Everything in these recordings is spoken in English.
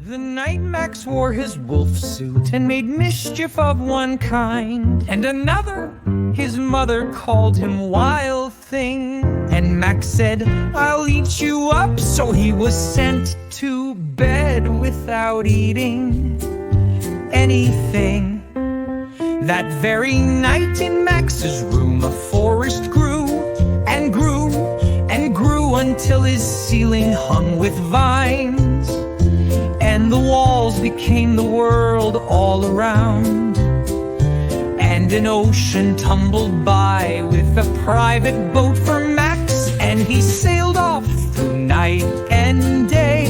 The night Max wore his wolf suit and made mischief of one kind and another, his mother called him Wild Thing. And Max said, "I'll eat you up." So he was sent to bed without eating anything. That very night in Max's room, a forest grew and grew and grew until his ceiling hung with vines. And the walls became the world all around. And an ocean tumbled by with a private boat for Max, and he sailed off through night and day.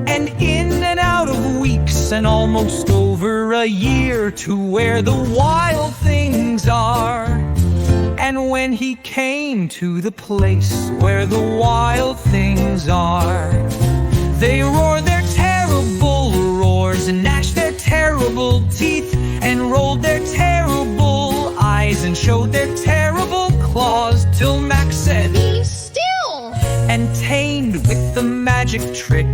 And in and out of weeks and almost over a year, to where the wild things are. And when he came to the place where the wild things are, they roared their terrible roars and gnashed their terrible teeth and rolled their terrible eyes and showed their terrible claws, till Max said, "Be still!" and tamed with the magic trick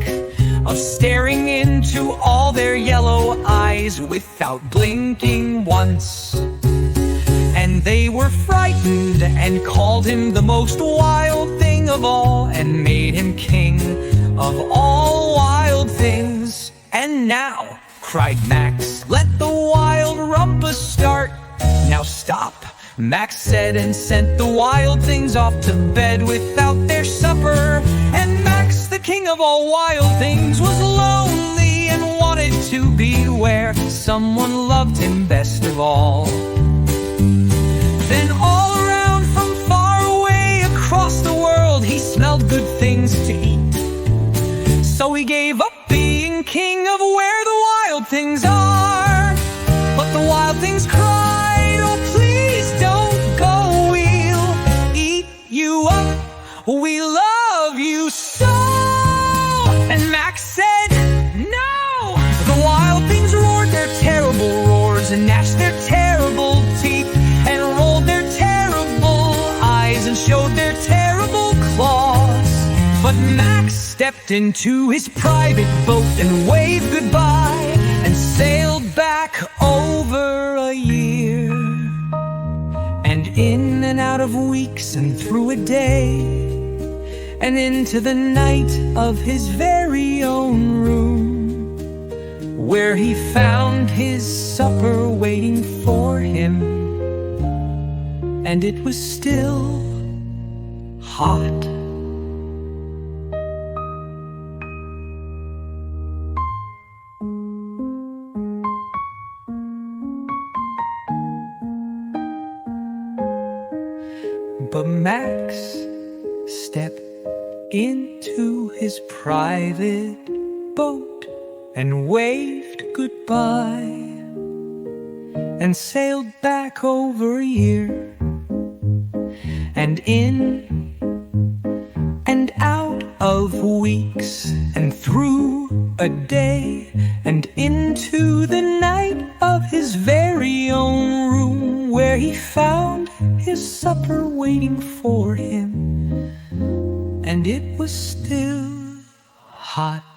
of staring into all their yellow eyes without blinking once. And they were frightened and called him the most wild thing of all, and made him king of all wild things. "And now," cried Max, "let the wild rumpus start." "Now stop," Max said, and sent the wild things off to bed without their supper. And Max, the king of all wild things, was lonely and wanted to be where someone loved him best of all. Then all around from far away across the world, he smelled good things to eat. So he gave up being king of where the wild things are. But the wild things cried, "Oh, please don't go, we'll eat you up, we love you so." And Max said, "No!" The wild things roared their terrible roars and gnashed their terrible teeth and rolled their terrible eyes and showed their terrible claws. But Max stepped into his private boat and waved goodbye and sailed back over a year. And in and out of weeks and through a day, and into the night of his very own room, where he found his supper waiting for him, and it was still hot. But Max stepped into his private boat and waved goodbye and sailed back over a year. And in and out of weeks and through a day and into the night of his very own room, where he found his supper waiting for him, and it was still hot.